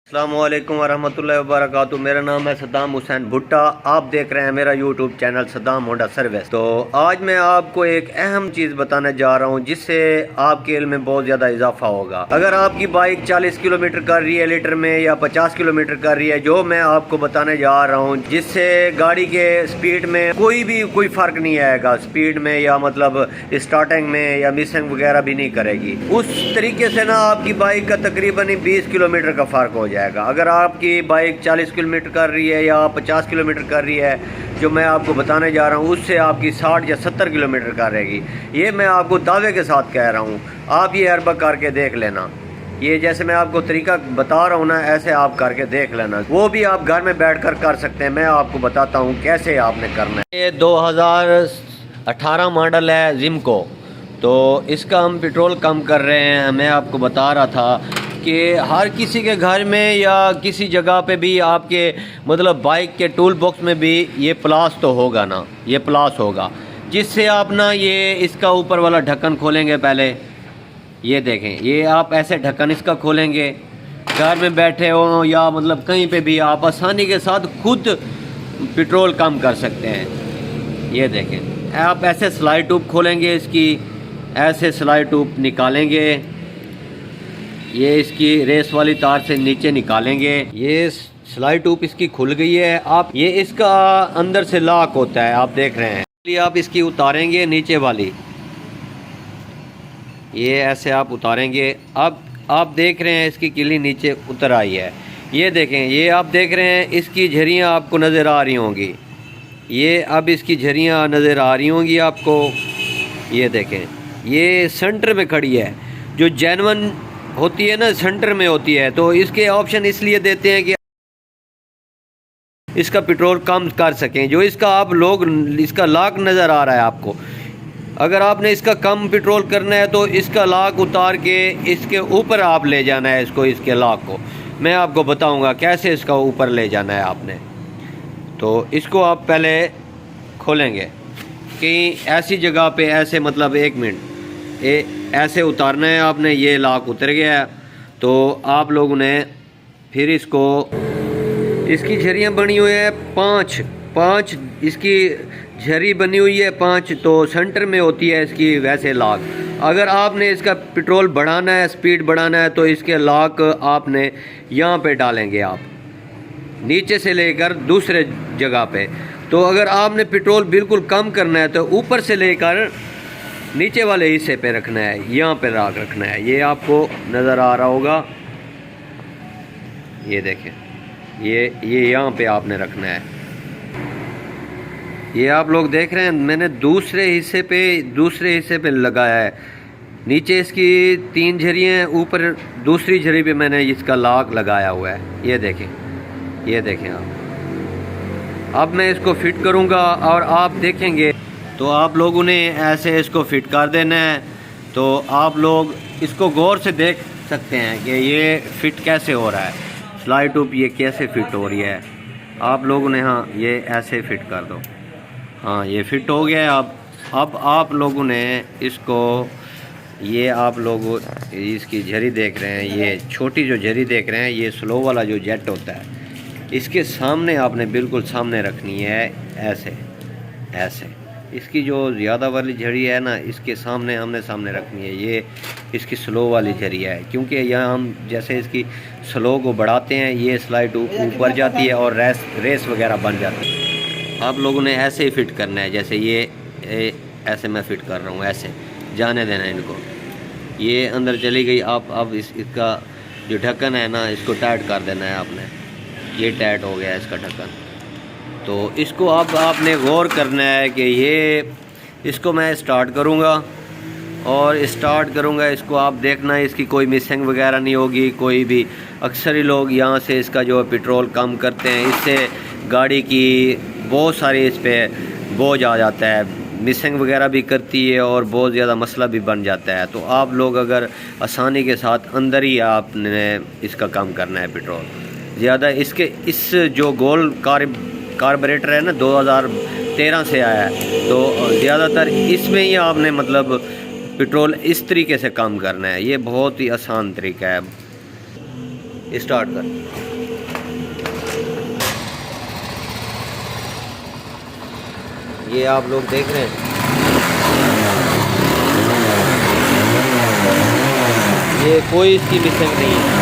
अस्सलामुअलैकुम वरहमतुल्लाहि वबरकातुहू। मेरा नाम है सद्दाम हुसैन भुट्टा। आप देख रहे हैं मेरा YouTube channel Saddam Honda service. तो आज मैं आपको एक अहम चीज़ बताने जा रहा हूं जिससे आपके इल्म में बहुत ज़्यादा इजाफा होगा। अगर आपकी बाइक 40 किलोमीटर कर रही है लीटर में या 50 किलोमीटर कर रही है, जो मैं आपको बताने जा रहा हूँ, जिससे गाड़ी के स्पीड में कोई फ़र्क नहीं आएगा, स्पीड में या मतलब स्टार्टिंग में या मिसिंग वगैरह भी नहीं करेगी। उस तरीके से ना आपकी बाइक का तकरीबन 20 किलोमीटर का फ़र्क हो जाएगा। अगर आपकी बाइक 40 किलोमीटर कर रही है या 50 किलोमीटर कर रही है, जो मैं आपको बताने जा रहा हूँ, उससे आपकी 60 या 70 किलोमीटर कर रहेगी। ये मैं आपको दावे के साथ कह रहा हूँ। आप ये हरबा करके देख लेना। ये जैसे मैं आपको तरीका बता रहा हूँ ना, ऐसे आप करके देख लेना। वो भी आप घर में बैठकर कर सकते हैं। मैं आपको बताता हूँ कैसे आपने करना है। ये 2018 मॉडल है जिमको। तो इसका हम पेट्रोल कम कर रहे हैं। मैं आपको बता रहा था कि हर किसी के घर में या किसी जगह पे भी आपके मतलब बाइक के टूल बॉक्स में भी ये प्लास तो होगा ना, ये प्लास होगा, जिससे आप ना ये इसका ऊपर वाला ढक्कन खोलेंगे। पहले ये देखें, ये आप ऐसे ढक्कन इसका खोलेंगे, घर में बैठे हो या मतलब कहीं पे भी आप आसानी के साथ खुद पेट्रोल कम कर सकते हैं। ये देखें, आप ऐसे सिलाई ट्यूब खोलेंगे, इसकी ऐसे सिलाई ट्यूब निकालेंगे, ये इसकी रेस वाली तार से नीचे निकालेंगे। ये सिलाई ट्यूब इसकी खुल गई है। आप ये इसका अंदर से लॉक होता है, आप देख रहे हैं। ये आप इसकी उतारेंगे नीचे वाली, ये ऐसे आप उतारेंगे। अब आप देख रहे हैं इसकी किली नीचे उतर आई है। ये देखें, ये आप देख रहे हैं इसकी झरियाँ आपको नज़र आ रही होंगी। ये अब इसकी झरियाँ नज़र आ रही होंगी आपको। ये देखें, ये सेंटर में खड़ी है। जो जेन्युइन होती है ना, सेंटर में होती है। तो इसके ऑप्शन इसलिए देते हैं कि इसका पेट्रोल कम कर सकें। जो इसका आप लोग इसका लॉक नज़र आ रहा है आपको, अगर आपने इसका कम पेट्रोल करना है तो इसका लॉक उतार के इसके ऊपर आप ले जाना है इसको, इसके लॉक को। मैं आपको बताऊंगा कैसे इसका ऊपर ले जाना है आपने। तो इसको आप पहले खोलेंगे कहीं ऐसी जगह पे, ऐसे मतलब 1 मिनट ऐसे उतारना है आपने। ये लॉक उतर गया है। तो आप लोगों ने फिर इसको, इसकी झरियाँ बनी हुई है पाँच इसकी झरी बनी हुई है 5। तो सेंटर में होती है इसकी वैसे लॉक। अगर आपने इसका पेट्रोल बढ़ाना है, स्पीड बढ़ाना है, तो इसके लॉक आपने यहाँ पे डालेंगे, आप नीचे से लेकर दूसरे जगह पे। तो अगर आपने पेट्रोल बिल्कुल कम करना है तो ऊपर से लेकर नीचे वाले हिस्से पे रखना है, यहाँ पे लॉक रखना है। ये आपको नज़र आ रहा होगा, ये देखें, ये यहाँ पे आपने रखना है। ये आप लोग देख रहे हैं, मैंने दूसरे हिस्से पे लगाया है। नीचे इसकी 3 झरियाँ हैं, ऊपर दूसरी झरी पे मैंने इसका लॉक लगाया हुआ है। ये देखें, ये देखें आप। अब मैं इसको फिट करूँगा और आप देखेंगे। तो आप लोगों ने ऐसे इसको फिट कर देना है। तो आप लोग इसको गौर से देख सकते हैं कि ये फिट कैसे हो रहा है। सिलाई ट्यूब ये कैसे फिट हो रही है। आप लोगों ने, हाँ, ये ऐसे फिट कर दो। हाँ, ये फिट हो गया है। अब आप लोगों ने इसको, ये आप लोग इसकी झरी देख रहे हैं, ये छोटी जो झरी देख रहे हैं, ये स्लो वाला जो जेट होता है, इसके सामने आपने बिल्कुल सामने रखनी है, ऐसे। इसकी जो ज़्यादा वाली झड़ी है ना, इसके सामने आमने सामने रखनी है। ये इसकी स्लो वाली झड़ी है, क्योंकि यहाँ हम जैसे इसकी स्लो को बढ़ाते हैं, ये स्लाइड ऊपर जाती है और रेस वगैरह बन जाती है। आप लोगों ने ऐसे ही फिट करना है, जैसे ये ऐसे मैं फ़िट कर रहा हूँ, ऐसे जाने देना है इनको। ये अंदर चली गई। आप अब इसका जो ढक्कन है ना, इसको टाइट कर देना है आपने। ये टाइट हो गया इसका ढक्कन। तो इसको अब आपने गौर करना है कि इसको मैं स्टार्ट करूँगा इसको आप देखना, इसकी कोई मिसिंग वगैरह नहीं होगी कोई भी। अक्सर ही लोग यहाँ से इसका जो पेट्रोल कम करते हैं, इससे गाड़ी की बहुत सारी इस पर बोझ आ जाता है, मिसिंग वगैरह भी करती है और बहुत ज़्यादा मसला भी बन जाता है। तो आप लोग अगर आसानी के साथ अंदर ही आपने इसका कम करना है पेट्रोल ज़्यादा। इसके इस जो गोल कार्बोरेटर है ना, 2013 से आया है। तो ज़्यादातर इसमें ही आपने मतलब पेट्रोल इस तरीके से कम करना है। ये बहुत ही आसान तरीका है। स्टार्ट कर। ये आप लोग देख रहे हैं, ये कोई इसकी मिसिंग नहीं है।